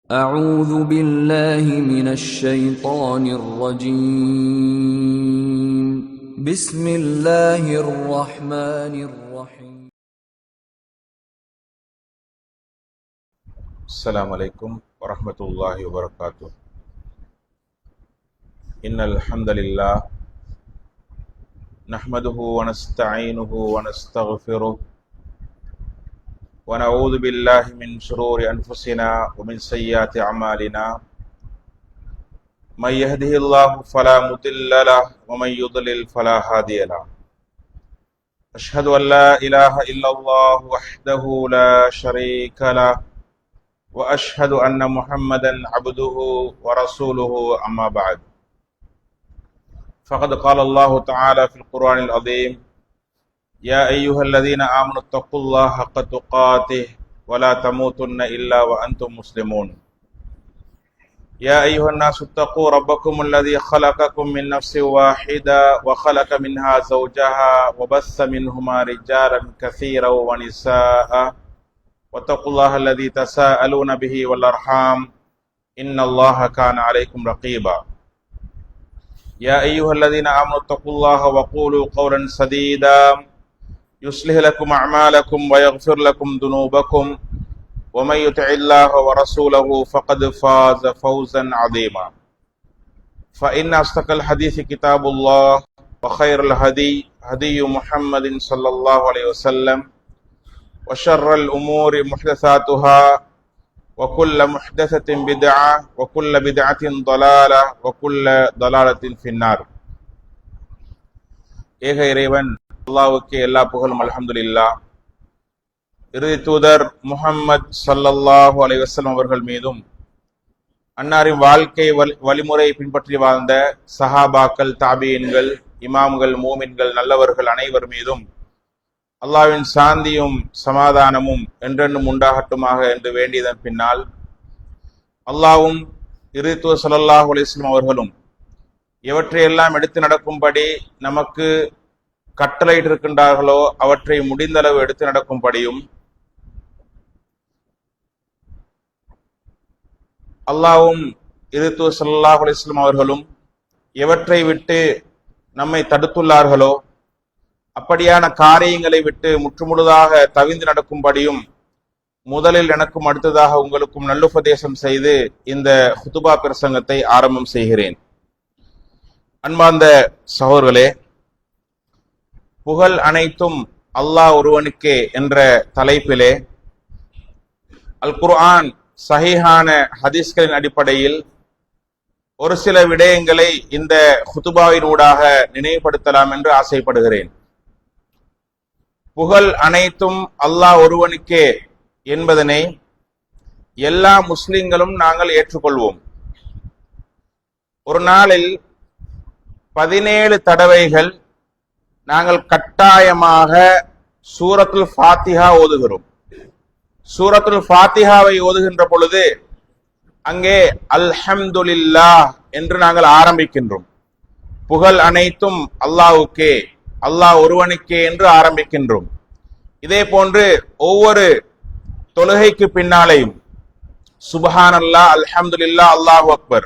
أعوذ بالله من الشيطان الرجيم بسم الله الرحمن الرحيم السلام عليكم ورحمة الله وبركاته. إن الحمد لله نحمده ونستعينه ونستغفره ونعوذ بالله من شرور أنفسنا ومن سيئات أعمالنا. من يهده الله فلا مضل له ومن يضلل فلا هادي له. أشهد أن لا إله إلا الله وحده لا شريك له وأشهد أن محمدا عبده ورسوله أما بعد. فقد قال الله تعالى في القرآن العظيم: يا أيها الذين آمنوا اتقوا الله حق تقاته ولا تموتن إلا وأنتم مسلمون. يا أيها الناس اتقوا ربكم الذي خلقكم من نفس واحدة وخلق منها زوجها وبث منهما رجالا كثيرا ونساء واتقوا الله الذي تساءلون به والأرحام إن الله كان عليكم رقيبا. يا أيها الذين آمنوا اتقوا الله وقولوا قولا سديدا يصلح لكم أعمالكم ويغفر لكم ذنوبكم ومن يطع الله ورسوله فقد فاز فوزا عظيما. فإن أصدق الحديث كتاب الله وخير الهدي هدي محمد صلى الله عليه وسلم وشر الأمور محدثاتها وكل محدثة بدعة وكل بدعة ضلالة وكل ضلالة في النار. ஏக இறைவன் அல்லாஹ்வுக்கே எல்லா புகழும் அல்ஹம்துலில்லாஹ். இறுதி தூதர் முஹம்மது ஸல்லல்லாஹு அலைஹி வஸல்லம் அவர்கள் மீதும் அன்னாரின் வாழ்க்கை வழிமுறை பின்பற்றி வாழ்ந்த சஹாபாக்கள், தாபியீன்கள், இமாம்கள், மூமின்கள், நல்லவர்கள் அனைவர் மீதும் அல்லாஹ்வின் சாந்தியும் சமாதானமும் என்றென்றும் உண்டாகட்டுமாக என்று வேண்டியதன் பின்னால், அல்லாஹ்வும் இறுதி தூதர் ஸல்லல்லாஹு அலைஹி வஸல்லம் அவர்களும் எவற்றையெல்லாம் எடுத்து நடக்கும்படி நமக்கு கட்டளையிட்டிருக்கின்றார்களோ அவற்றை முடிந்தளவு எடுத்து நடக்கும்படியும், அல்லாஹ்வும் இறுதி தூதர் ஸல்லல்லாஹு அலைஹி வஸல்லம் அவர்களும் எவற்றை விட்டு நம்மை தடுத்துள்ளார்களோ அப்படியான காரியங்களை விட்டு முற்றுமுழுதாக தவிந்து நடக்கும்படியும் முதலில் எனக்கும் அடுத்ததாக உங்களுக்கும் நல்லுபதேசம் செய்து இந்த ஹுதுபா பிரசங்கத்தை ஆரம்பம் செய்கிறேன். அன்பார்ந்த சகோதரர்களே, புகழ் அனைத்தும் அல்லாஹ் ஒருவனுக்கே என்ற தலைப்பிலே அல் குர்ஆன் சஹீஹான ஹதீஸ்களின் அடிப்படையில் ஒரு சில விடயங்களை இந்த ஹுதுபாவினூடாக நினைவுபடுத்தலாம் என்று ஆசைப்படுகிறேன். புகழ் அனைத்தும் அல்லாஹ் ஒருவனுக்கே என்பதனை எல்லா முஸ்லிம்களும் நாங்கள் ஏற்றுக்கொள்வோம். ஒரு நாளில் 17 தடவைகள் நாங்கள் கட்டாயமாக சூரத்துல் ஃபாத்திஹா ஓதுகிறோம். சூரத்துல் ஃபாத்திஹாவை ஓதுகின்ற பொழுது அங்கே அல்ஹம்துலில்லாஹ் என்று நாங்கள் ஆரம்பிக்கின்றோம். புகழ் அனைத்தும் அல்லாஹ்வுக்கே, அல்லாஹ் ஒருவனுக்கே என்று ஆரம்பிக்கின்றோம். இதே போன்று ஒவ்வொரு தொழுகைக்கு பின்னாலேயும் சுப்ஹானல்லாஹ், அல்ஹம்துலில்லாஹ், அல்லாஹு அக்பர்,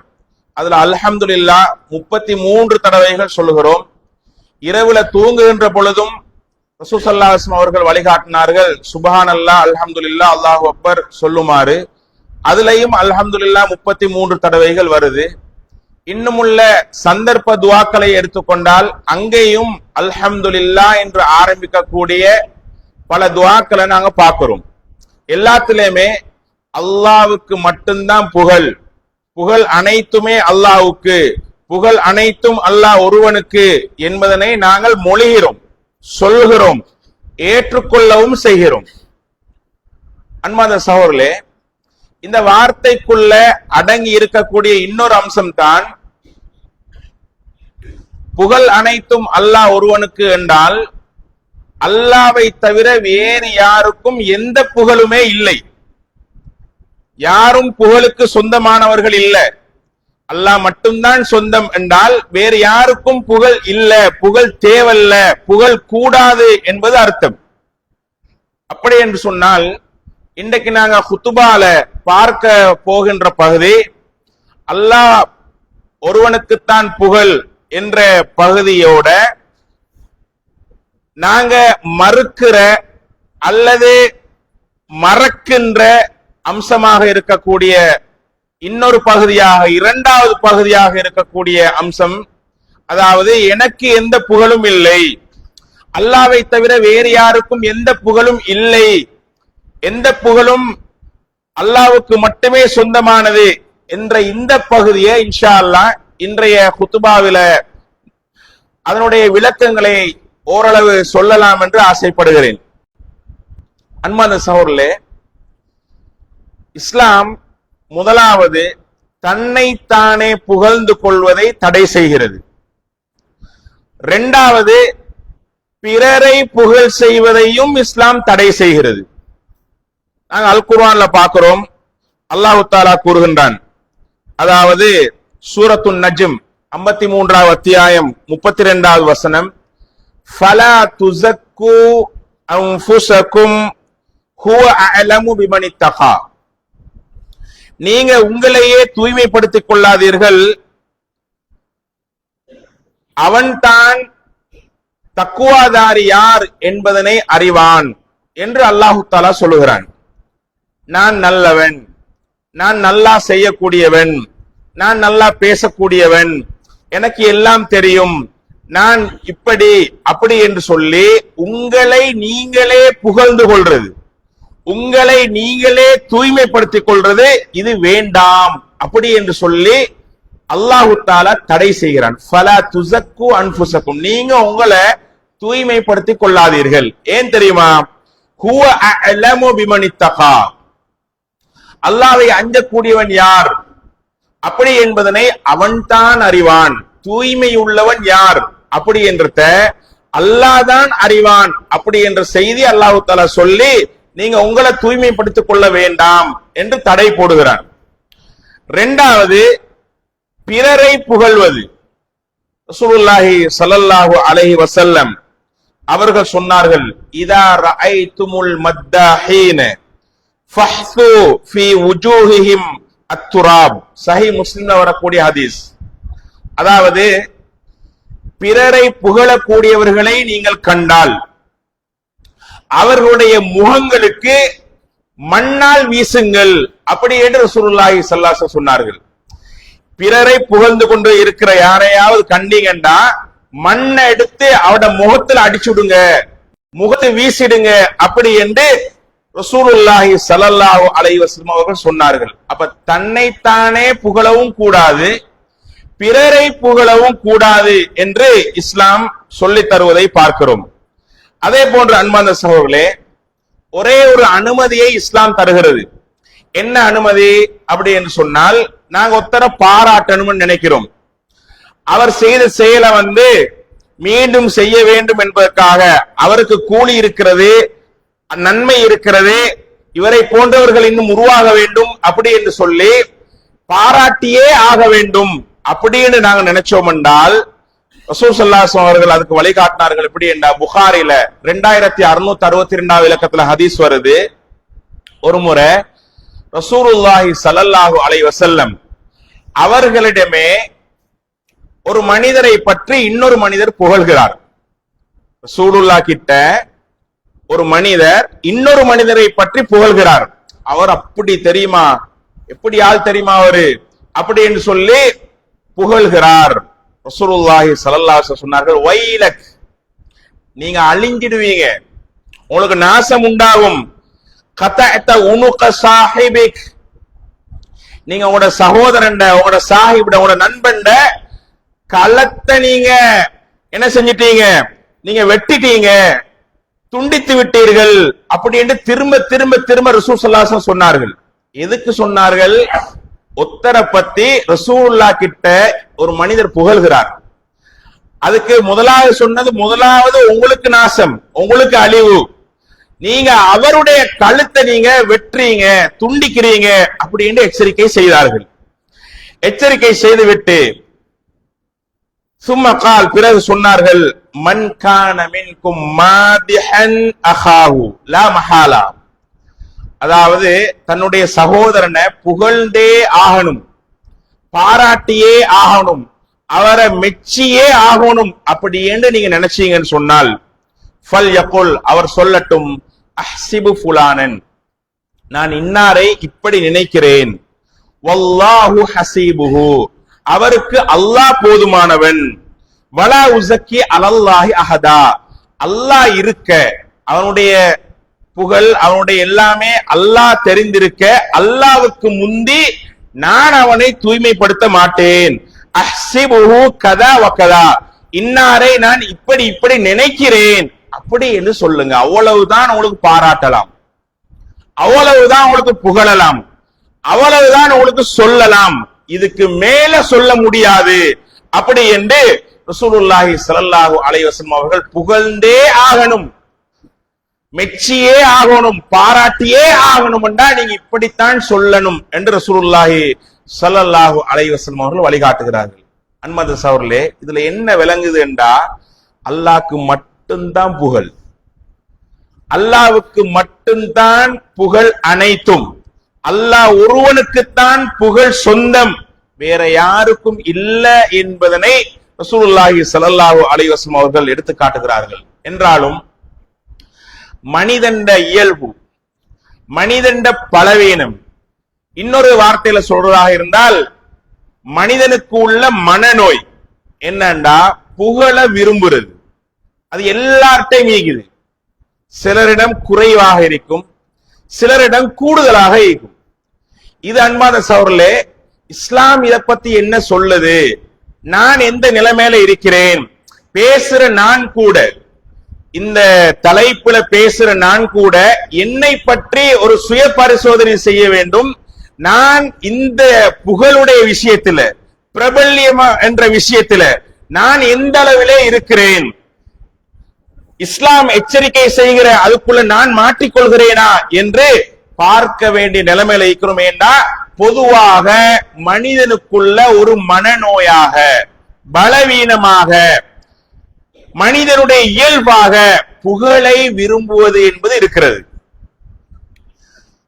அதுல அல்ஹம்துலில்லாஹ் 33 தடவைகள் சொல்லுகிறோம். இரவுல தூங்குகின்ற பொழுதும் ரசூல் ஸல்லல்லாஹு அலைஹி வஸல்லம் அவர்கள் வழிகாட்டினார்கள் சுப்ஹானல்லாஹ், அல்ஹம்துலில்லாஹ், அல்லாஹு அக்பர் சொல்லுமாறு. அதுலயும் அல்ஹம்துலில்லாஹ் 33 தடவைகள் வருது. இன்னுமுள்ள சந்தர்ப்ப துஆக்களை எடுத்துக்கொண்டால் அங்கேயும் அல்ஹம்துலில்லாஹ் என்று ஆரம்பிக்கக்கூடிய பல துஆக்களை நாங்க பார்க்கிறோம். எல்லாத்திலுமே அல்லாஹ்வுக்கு மட்டும்தான் புகழ், புகழ் அனைத்துமே அல்லாஹ்வுக்கு, புகழ் அனைத்தும் அல்லாஹ் ஒருவனுக்கு என்பதனை நாங்கள் மொழிகிறோம், சொல்கிறோம், ஏற்றுக்கொள்ளவும் செய்கிறோம். அன்பார்ந்த சகோதரர்களே, இந்த வார்த்தைக்குள்ள அடங்கி இருக்கக்கூடிய இன்னொரு அம்சம் தான் புகழ் அனைத்தும் அல்லாஹ் ஒருவனுக்கு என்றால் அல்லாஹ்வை தவிர வேறு யாருக்கும் எந்த புகழுமே இல்லை. யாரும் புகழுக்கு சொந்தமானவர்கள் இல்லை. அல்லாஹ் மட்டும்தான் சொந்தம் என்றால் வேறு யாருக்கும் புகழ் இல்ல, புகழ் தேவல்ல, புகழ் கூடாது என்பது அர்த்தம். அப்படி என்று சொன்னால் இன்றைக்கு நாங்க ஹுத்துபால பார்க்க போகின்ற பகுதி அல்லாஹ் ஒருவனுக்குத்தான் புகழ் என்ற பகுதியோட நாங்க மறுக்கிற அல்லது மறக்கின்ற அம்சமாக இருக்கக்கூடிய இன்னொரு பகுதியாக, இரண்டாவது பகுதியாக இருக்கக்கூடிய அம்சம், அதாவது எனக்கு எந்த புகழும் இல்லை, அல்லாஹ்வை தவிர வேறு யாருக்கும் எந்த புகழும் இல்லை, எந்த புகழும் அல்லாஹ்வுக்கு மட்டுமே சொந்தமானது என்ற இந்த பகுதியை இன்ஷா அல்லாஹ் இன்றைய குத்துபாவில அதனுடைய விளக்கங்களை ஓரளவு சொல்லலாம் என்று ஆசைப்படுகிறேன். அன்பான சகோதரர்களே, இஸ்லாம் முதலாவது தன்னைத்தானே புகழ்ந்து கொள்வதை தடை செய்கிறது. இரண்டாவது பிறரை புகழ் செய்வதையும் இஸ்லாம் தடை செய்கிறது. நாங்கள் அல் குர்ஆன்ல பார்க்கிறோம், அல்லாஹ் தஆலா கூறுகின்றான், அதாவது சூரத்துன் நஜ்ம் 53வது அத்தியாயம் 32வது வசனம், ஃபலா துஸக்கு அன்ஃபுஸக்கும் ஹுவ அஅலமு பிமன் இத்தகா, நீங்க உங்களையே தூய்மைப்படுத்திக் கொள்ளாதீர்கள், அவன்தான் தக்குவாதாரி யார் என்பதனை அறிவான் என்று அல்லாஹு தஆலா சொல்லுகிறான். நான் நல்லவன், நான் நல்லா செய்யக்கூடியவன், நான் நல்லா பேசக்கூடியவன், எனக்கு எல்லாம் தெரியும், நான் இப்படி அப்படி என்று சொல்லி உங்களை நீங்களே புகழ்ந்து கொள்றது, உங்களை நீங்களே தூய்மைப்படுத்திக் கொள்றது, இது வேண்டாம் அப்படி என்று சொல்லி அல்லாஹு தஆலா தடை செய்கிறான். ஃபலா துஸக்கு அன்ஃபுஸக்கும், நீங்க உங்களை தூய்மைப்படுத்திக் கொள்ளாதீர்கள். ஏன் தெரியுமா? ஹுவ அஅலமு பிமன் இத்தகா, அல்லாஹ்வை அஞ்சக்கூடியவன் யார் அப்படி என்பதனை அவன்தான் அறிவான். தூய்மை உள்ளவன் யார் அப்படி என்றத அல்லாஹ் தான் அறிவான் அப்படி என்ற செய்தி அல்லாஹ் தஆலா சொல்லி நீங்க உங்களை தூய்மைப்படுத்திக் கொள்ள வேண்டாம் என்று தடை போடுகிறான். இரண்டாவது பிறரை புகழ்வது. ரசூலுல்லாஹி ஸல்லல்லாஹு அலைஹி வஸல்லம் அவர்கள் சொன்னார்கள், இதா ரஅய்துமுல் மத்தாஹீன ஃபஹ்து ஃபீ வுஜூஹிஹிம் அத்துராப். சஹீஹ் முஸ்லிம்ல வரக்கூடிய ஹதீஸ். அதாவது பிறரை புகழக்கூடியவர்களை நீங்கள் கண்டால் அவர்களுடைய முகங்களுக்கு மண்ணால் வீசுங்கள் அப்படி என்று ரசூலுல்லாஹி ஸல்லல்லாஹு அலைஹி வஸல்லம் சொன்னார்கள். பிறரை புகழ்ந்து கொண்டு இருக்கிற யாரையாவது கண்டீங்கன்னா மண்ணை எடுத்து அவட முகத்தில் அடிச்சுடுங்க, முகத்தை வீசிடுங்க அப்படி என்று ரசூலுல்லாஹி ஸல்லல்லாஹு அலைஹி வஸல்லம் அவர்கள் சொன்னார்கள். அப்ப தன்னைத்தானே புகழவும் கூடாது, பிறரை புகழவும் கூடாது என்று இஸ்லாம் சொல்லித் தருவதை பார்க்கிறோம். அதே போன்று அன்பான சகோதரர்களே, ஒரே ஒரு அனுமதியை இஸ்லாம் தருகிறது. என்ன அனுமதி அப்படி என்று சொன்னால், நாங்க ஒருத்தரை பாராட்டணும்னு நினைக்கிறோம், அவர் செய்த செயலை மீண்டும் செய்ய வேண்டும் என்பதற்காக அவருக்கு கூலி இருக்கிறது, நன்மை இருக்கிறது, இவரை போன்றவர்கள் இன்னும் உருவாக வேண்டும் அப்படி என்று சொல்லி பாராட்டியே ஆக வேண்டும் அப்படின்னு நாங்க நினைச்சோம் என்றால் ரசூல் ஸல்லல்லாஹு அலைஹி வஸல்லம் அவர்கள் அதுக்கு வழிகாட்டினார்கள். எப்படி என்றால் புகாரில 2662வது இலக்கத்துல ஹதீஸ் வருது. ஒரு முறை ரசூலுல்லாஹி ஸல்லல்லாஹு அலைஹி வஸல்லம் அவர்களிடமே ஒரு மனிதரை பற்றி இன்னொரு மனிதர் புகழ்கிறார். ரசூலுல்லாஹ் கிட்ட ஒரு மனிதர் இன்னொரு மனிதரை பற்றி புகழ்கிறார். அவர் அப்படி தெரியுமா, எப்படி ஆள் தெரியுமா அவரு அப்படி என்று சொல்லி புகழ்கிறார். ரசூலுல்லாஹி ஸல்லல்லாஹு அலைஹி வஸல்லம் சொன்னார்கள், வைலக், நீங்க அழிஞ்சிடுவீங்க, உங்களுக்கு நாசம் உண்டாகும். கதஅத உனுக சாஹிபிக், நீங்க உங்களோட சகோதரன், உங்களோட சாஹிப், உங்களோட நண்பன் களத்தை நீங்க என்ன செஞ்சிட்டீங்க, நீங்க வெட்டிட்டீங்க, துண்டித்து விட்டீர்கள் அப்படி என்று திரும்ப திரும்ப திரும்ப ரசூல் ஸல்லல்லாஹு அலைஹி வஸல்லம் சொன்னார்கள். எதுக்கு சொன்னார்கள்? ஒத்தரை பத்தி ரசூலுல்லாஹ் கிட்ட ஒரு மனிதர் புகழ்கிறார். அதுக்கு முதலாவது சொன்னது, முதலாவது உங்களுக்கு நாசம், உங்களுக்கு அழிவு, நீங்க அவருடைய கழுத்தை நீங்க வெட்டுறீங்க, துண்டிக்கிறீங்க அப்படின்னு எச்சரிக்கை செய்தார்கள். எச்சரிக்கை செய்துவிட்டு சும்ம கால், பிறகு சொன்னார்கள், மன் கான மின்கும் மாதிஹன் அஹாஹு லா மஹாலா, அதாவது தன்னுடைய சகோதரனை புகழ்ந்தே ஆகணும், பாராட்டியே ஆகணும், அவரை மெச்சியே ஆகணும் அப்படி என்று நீங்க நினைச்சீங்கன்னு சொன்னால் ஃபல் யகுல், அவர் சொல்லட்டும், அஹ்சிபு ஃபுலானன், நான் இன்னாரை இப்படி நினைக்கிறேன், வல்லாஹு ஹசீபுஹு, அவருக்கு அல்லாஹ் போதுமானவன், வலா உஸக்கி அலல்லாஹி அஹதா, அல்லாஹ் இருக்க, அவனுடைய புகழ் அவனுடைய எல்லாமே அல்லாஹ் தெரிந்திருக்க, அல்லாஹ்வுக்கு முந்தி நான் அவனை தூய்மைப்படுத்த மாட்டேன். அஹ்சிபுஹு கதா வகதா, இன்னாரை நான் இப்படி இப்படி நினைக்கிறேன் அப்படி என்று சொல்லுங்க. அவ்வளவுதான் உங்களுக்கு பாராட்டலாம், அவ்வளவுதான் உங்களுக்கு புகழலாம், அவ்வளவுதான் உங்களுக்கு சொல்லலாம், இதுக்கு மேல சொல்ல முடியாது அப்படி என்று ரசூலுல்லாஹி ஸல்லல்லாஹு அலைஹி வஸல்லம் அவர்கள் புகழ்ந்தே ஆகணும், மெச்சியே ஆகணும், பாராட்டியே ஆகணும் என்றா நீங்க இப்படித்தான் சொல்லணும் என்று ரசூலுல்லாஹி ஸல்லல்லாஹு அலைஹி வஸல்லம் அவர்கள் வழிகாட்டுகிறார்கள். அன்மத சகோதரர்களே, இதுல என்ன விளங்குது என்றா அல்லாஹ்க்கு மட்டும்தான் புகழ், அல்லாஹ்வுக்கு மட்டும்தான் புகழ் அனைத்தும், அல்லாஹ் ஒருவனுக்குத்தான் புகழ் சொந்தம், வேற யாருக்கும் இல்ல என்பதனை ரசூலுல்லாஹி ஸல்லல்லாஹு அலைஹி வஸல்லம் அவர்கள் எடுத்து காட்டுகிறார்கள். என்றாலும் மனிதண்ட இயல்பு, மனிதண்ட பலவீனம், இன்னொரு வார்த்தையில சொல்றதாக இருந்தால் மனிதனுக்கு உள்ள மனநோய் என்னண்டா புகழ விரும்புறது. அது எல்லார்ட்டையும் இருக்குது. சிலரிடம் குறைவாக இருக்கும், சிலரிடம் கூடுதலாக இருக்கும். இது அன்பான சகோதரர்களே, இஸ்லாம் இதை பத்தி என்ன சொல்லுது, நான் எந்த நிலைமையில இருக்கிறேன், பேசுற நான் கூட, இந்த தலைப்புல பேசுற நான் கூட என்னை பற்றி ஒரு சுய பரிசோதனை செய்ய வேண்டும். நான் இந்த புகழுடைய விஷயத்துல, பிரபல்யமா என்ற விஷயத்துல நான் எந்த அளவிலே இருக்கிறேன், இஸ்லாம் எச்சரிக்கை செய்கிற அதுக்குள்ள நான் மாற்றிக்கொள்கிறேனா என்று பார்க்க வேண்டிய நிலைமையில இருக்கிறோம். ஏன்னா பொதுவாக மனிதனுக்குள்ள ஒரு மனநோயாக, பலவீனமாக, மனிதனுடைய இயல்பாக புகழை விரும்புவது என்பது இருக்கிறது.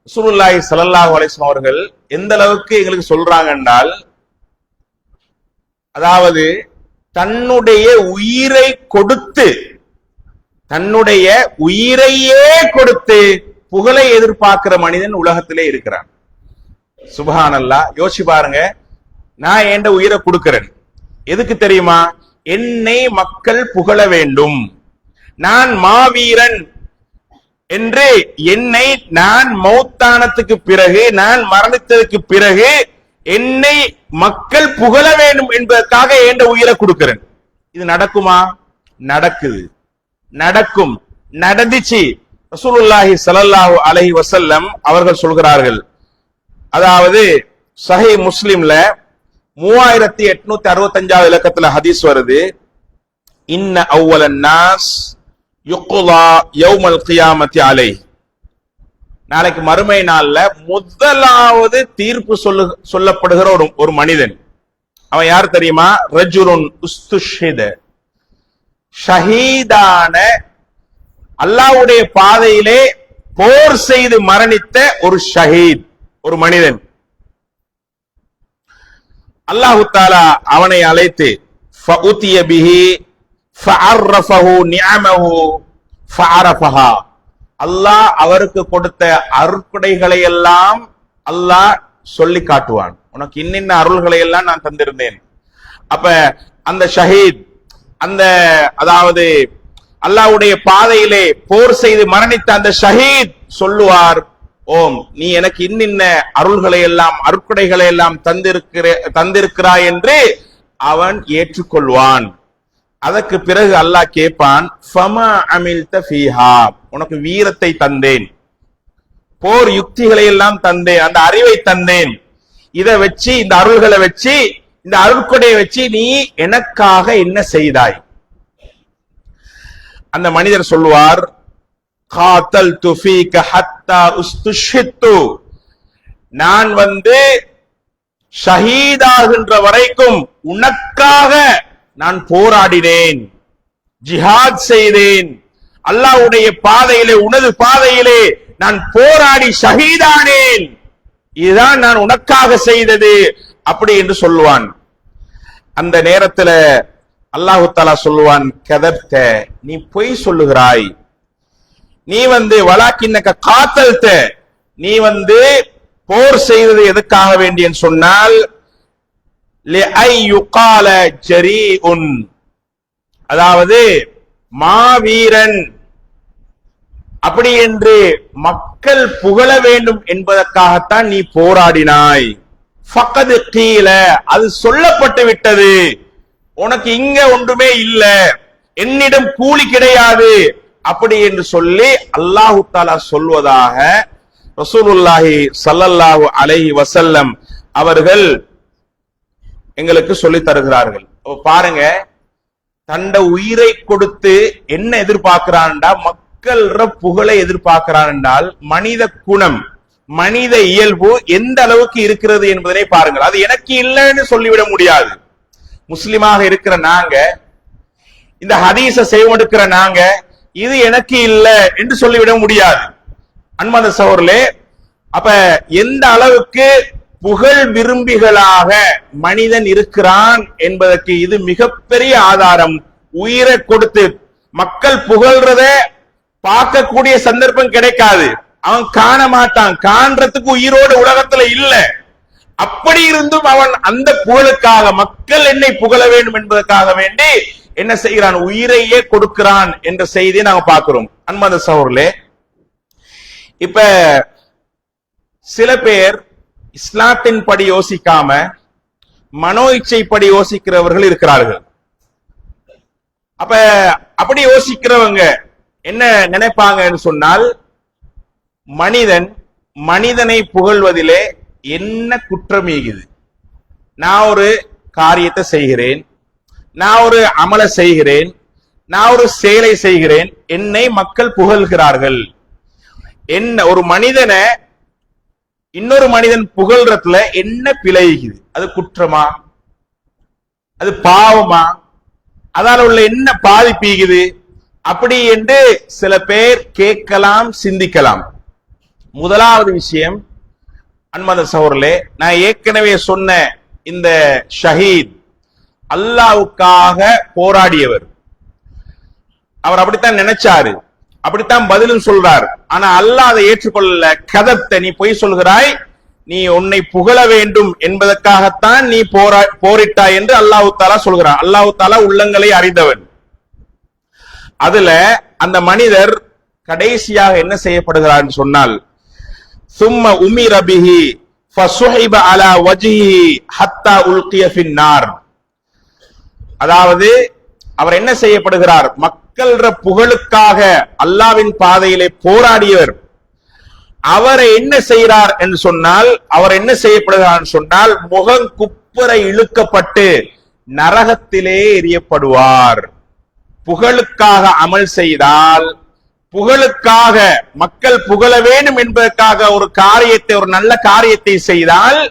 ரசூலுல்லாஹி ஸல்லல்லாஹு அலைஹி வஸல்லம் அவர்கள் எந்த அளவுக்கு எங்களுக்கு சொல்றாங்க என்றால், அதாவது தன்னுடைய உயிரை கொடுத்து, தன்னுடைய உயிரையே கொடுத்து புகழை எதிர்பார்க்கிற மனிதன் உலகத்திலே இருக்கிறான். சுப்ஹானல்லாஹ், யோசிச்சு பாருங்க. நான் என் உயிரை கொடுக்கிறேன் எதுக்கு தெரியுமா? என்னை மக்கள் புகழ வேண்டும், நான் மாவீரன் என்று என்னை நான் மௌத்தானத்துக்கு பிறகு, நான் மரணித்ததுக்கு பிறகு என்னை மக்கள் புகழ வேண்டும் என்பதற்காக என் உயிரை கொடுக்கிறேன். இது நடக்குமா? நடக்குது, நடக்கும், நடந்துச்சு. ரசூலுல்லாஹி ஸல்லல்லாஹு அலைஹி வஸல்லம் அவர்கள் சொல்கிறார்கள், அதாவது சஹீஹ் முஸ்லிம்ல 3865 இலக்கத்துல ஹதீஸ் வருது, இன்ன அவ்வலன் நாஸ் யுக்லா யௌமல் கியாமத்தி அலைஹி, நாளைக்கு மறுமை நாள்ல முதலாவது தீர்ப்பு சொல்லப்படுகிற ஒரு மனிதன், அவன் யார் தெரியுமா? ரஜுலுன் உஸ்துஷித, ஷஹீதான, அல்லாஹ்வுடைய பாதையிலே போர் செய்து மரணித்த ஒரு ஷஹீத், ஒரு மனிதன். அல்லாஹ் தஆலா அவனை அழைத்து ஃபஉதிய பிஹி ஃபஅர்ரஃபஹு நிஅமஹு ஃபஅரஃபஹா, அல்லாஹ் அவருக்கு கொடுத்த அருட்கொடைகளை எல்லாம் அல்லாஹ் சொல்லி காட்டுவான். உனக்கு இன்னின்ன அருள்களை எல்லாம் நான் தந்திருந்தேன். அப்ப அந்த ஷஹீத், அந்த அதாவது அல்லாஹ்வுடைய பாதையிலே போர் செய்து மரணித்த அந்த ஷஹீத் சொல்லுவார், ஓம் நீ எனக்கு இன்னின்ன அருள்களை எல்லாம் அருட்கொடைகளை எல்லாம் தந்திருக்கிறாய் என்று அவன் ஏற்றுக்கொள்வான். அதற்கு பிறகு அல்லாஹ் கேட்பான், ஃபமா அமில்த ஃபீஹா, உனக்கு வீரத்தை தந்தேன், போர் யுக்திகளை எல்லாம் தந்தேன், அந்த அறிவை தந்தேன், இதை வச்சு, இந்த அருள்களை வச்சு, இந்த அருட்கொடையை வச்சு நீ எனக்காக என்ன செய்தாய்? அந்த மனிதர் சொல்லுவார், காத்தல்து ஃபீக ஹத்தா உஸ்துஷித்து, நான் ஷஹீதாகின்ற வரைக்கும் உனக்காக நான் போராடினேன், ஜிஹாத் செய்தேன், அல்லாஹ்வுடைய பாதையிலே, உனது பாதையிலே நான் போராடி ஷஹீதானேன், இதுதான் நான் உனக்காக செய்தது அப்படி என்று சொல்லுவான். அந்த நேரத்துல அல்லாஹு தஆலா சொல்லுவான், கதப்த, நீ பொய் சொல்லுகிறாய், நீ வலாக்கின்னக காத்தல்த, நீ போர் செய்தது எதுக்காக வேண்டியன்னு சொன்னால் லிஐ யுகால ஜரீஉன், அதாவது மாவீரன் அப்படி என்று மக்கள் புகழ வேண்டும் என்பதற்காகத்தான் நீ போராடினாய். ஃபக்கது கீல, அது சொல்லப்பட்டு விட்டது, உனக்கு இங்க ஒன்றுமே இல்ல, என்னிடம் கூலி கிடையாது அப்படி என்று சொல்லி அல்லாஹு தஆலா சொல்வதாக ரசூலுல்லாஹி ஸல்லல்லாஹு அலைஹி வஸல்லம் அவர்கள் எங்களுக்கு சொல்லி தருகிறார்கள். பாருங்க, தண்ட உயிரை கொடுத்து என்ன எதிர்பார்க்கிறான்டா, மக்கள் புகழை எதிர்பார்க்கிறான் என்றால் மனித குணம், மனித இயல்பு எந்த அளவுக்கு இருக்கிறது என்பதனை பாருங்கள். அது எனக்கு இல்லைன்னு சொல்லிவிட முடியாது. முஸ்லிமாக இருக்கிற நாங்க, இந்த ஹதீஸ செய்வெடுக்கிற நாங்க, இது எனக்கு இல்லை என்று சொல்லிவிட முடியாது. அன்பான சகோதரர்களே, அப்ப எந்த அளவுக்கு புகழ் விரும்பிகளாக மனிதன் இருக்கிறான் என்பதற்கு இது மிகப்பெரிய ஆதாரம். உயிரை கொடுத்து மக்கள் புகழ்றத பார்க்கக்கூடிய சந்தர்ப்பம் கிடைக்காது, அவன் காண மாட்டான், காண்றதுக்கு உயிரோடு உலகத்துல இல்ல. அப்படி இருந்தும் அவன் அந்த புகழுக்காக, மக்கள் என்னை புகழ வேண்டும் என்பதற்காக வேண்டி என்ன செய்கிறான், உயிரையே கொடுக்கிறான் என்ற செய்தியை நாங்க பார்க்கிறோம். அன்பான சகோதரர்களே, இப்ப சில பேர் இஸ்லாத்தின் படி யோசிக்காம மனோ இச்சைப்படி யோசிக்கிறவர்கள் இருக்கிறார்கள். அப்ப அப்படி யோசிக்கிறவங்க என்ன நினைப்பாங்கன்னு சொன்னால், மனிதனை புகழ்வதிலே என்ன குற்றம் ஈகுது? நான் ஒரு காரியத்தை செய்கிறேன், நான் ஒரு அமல செய்கிறேன், நான் ஒரு செயலை செய்கிறேன், என்னை மக்கள் புகழ்கிறார்கள். என்ன ஒரு மனிதனை இன்னொரு மனிதன் புகழ்றதுல என்ன பிழைக்குது? அது குற்றமா? அது பாவமா? அதால உள்ள என்ன பாதிப்பீகுது? அப்படி என்று சில பேர் கேட்கலாம், சிந்திக்கலாம். முதலாவது விஷயம், அன்பான சகோதரர்களே, நான் ஏற்கனவே சொன்ன இந்த ஷஹீத் அல்லாஹ்வுக்காக போராடியவர். அவர் அப்படித்தான் நினைச்சாரு, அப்படித்தான் பதிலும் சொல்றார். ஆனா அல்லாஹ் அதை ஏற்றுக்கொள்ளல. கதப்த, நீ பொய் சொல்கிறாய், நீ உன்னை புகழ வேண்டும் என்பதற்காகத்தான் நீ போரிட்டாய் என்று அல்லாஹ் தஆலா சொல்கிறான். அல்லாஹ் தஆலா உள்ளங்களை அறிந்தவன். அதுல அந்த மனிதர் கடைசியாக என்ன செய்யப்படுகிறார் சொன்னால், சும்ம உமிர பிஹி ஃபசுஹிப அலா வஜ்ஹி ஹத்தா உல்கிய ஃபின்னார், அதாவது அவர் என்ன செய்யப்படுகிறார், மக்கள் புகழுக்காக அல்லாஹ்வின் பாதையிலே போராடியவர். அவரை என்ன செய்கிறார் என்று சொன்னால், அவர் என்ன செய்யப்படுகிறார் சொன்னால், முகம் குப்புற இழுக்கப்பட்டு நரகத்திலே எறியப்படுவார். புகழுக்காக அமல் செய்தால், புகழுக்காக மக்கள் புகழ வேண்டும் என்பதற்காக ஒரு காரியத்தை, ஒரு நல்ல காரியத்தை செய்தால்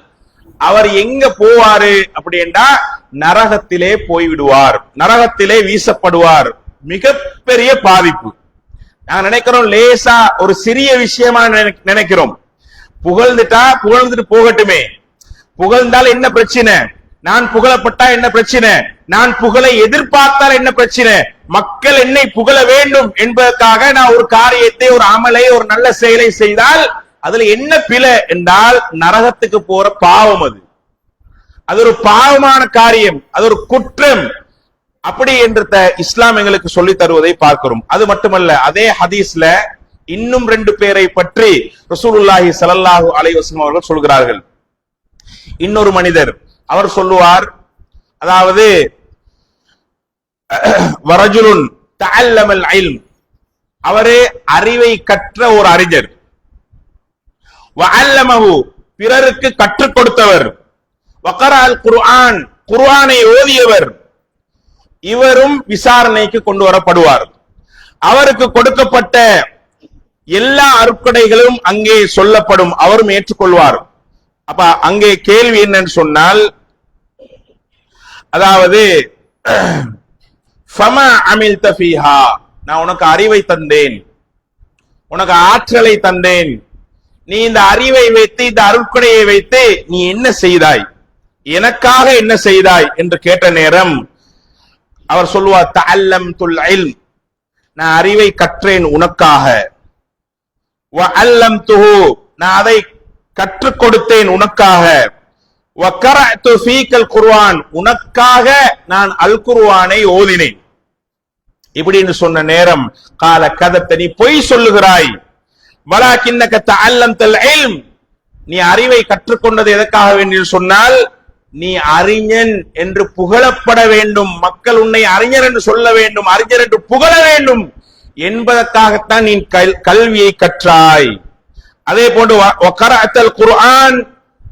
அவர் எங்க போவாரு அப்படி என்றா நரகத்திலே போய்விடுவார், நரகத்திலே வீசப்படுவார். மிகப்பெரிய பாதிப்பு. நாங்க நினைக்கிறோம் லேசா ஒரு சிறிய விஷயமா நினைக்கிறோம். புகழ்ந்துட்டு போகட்டுமே, புகழ்ந்தால் என்ன பிரச்சனை, நான் புகழப்பட்டா என்ன பிரச்சனை, நான் புகழை எதிர்பார்த்தால் என்ன பிரச்சனை, மக்கள் என்னை புகழ வேண்டும் என்பதற்காக நான் ஒரு காரியத்தை, ஒரு அமலை, ஒரு நல்ல செயலை செய்தால் அதுல என்ன பிழை என்றால் நரகத்துக்கு போற பாவம். அது ஒரு பாவமான காரியம், அது ஒரு குற்றம். அப்படி என்று இஸ்லாம் எங்களுக்கு சொல்லி தருவதை பார்க்கிறோம். அது மட்டுமல்ல, அதே ஹதீஸ்ல இன்னும் 2 பேரை பற்றி ரசூலுல்லாஹி ஸல்லல்லாஹு அலைஹி வஸல்லம் அவர்கள் சொல்கிறார்கள். இன்னொரு மனிதர், அவர் சொல்லுவார், அதாவது வரஜுலுன் தஅல்லமல் இல்ம், அவரே அறிவை கற்ற ஒரு அறிஞர், வஅல்லமஹு, பிறருக்கு கற்றுக் கொடுத்தவர், வகரஅல் குர்ஆன், குர்ஆனை ஓதியவர், இவரும் விசாரணைக்கு கொண்டு வரப்படுவார். அவருக்கு கொடுக்கப்பட்ட எல்லா அருட்கொடைகளும் அங்கே சொல்லப்படும், அவரும் ஏற்றுக்கொள்வார். அப்ப அங்கே கேள்வி என்னன்னு சொன்னால், அதாவது ஃபமா அமில்த ஃபீஹா, நான் உனக்கு அறிவை தந்தேன், உனக்கு ஆற்றலை தந்தேன், நீ இந்த அறிவை வைத்து இந்த அருட்கொடையை வைத்து நீ என்ன செய்தாய், எனக்காக என்ன செய்தாய் என்று கேட்ட நேரம் அவர் சொல்லுவார், தஅல்லம்துல் இல்ம், நான் அறிவை கற்றேன் உனக்காக, வஅல்லம்துஹு, நான் அதை கற்றுக் கொடுத்தேன் உனக்காக, வகரஅது ஃபீக்கல் குர்ஆன், உனக்காக நான் அல் குர்ஆனை ஓதினேன். இப்படின்னு சொன்ன நேரம் கால கதப்த, நீ பொய் சொல்லுகிறாய், வலாகின்னக தஅல்லம்துல் இல்ம், நீ அறிவை கற்றுக்கொண்டது எதற்காக வேண்டும் சொன்னால் நீ அறிஞன் என்று புகழப்பட வேண்டும், மக்கள் உன்னை அறிஞர் என்று சொல்ல வேண்டும், அறிஞர் என்று புகழ வேண்டும் என்பதற்காகத்தான் நீ கல்வியை கற்றாய். அதே போன்று வகரஅத்தல் குர்ஆன்,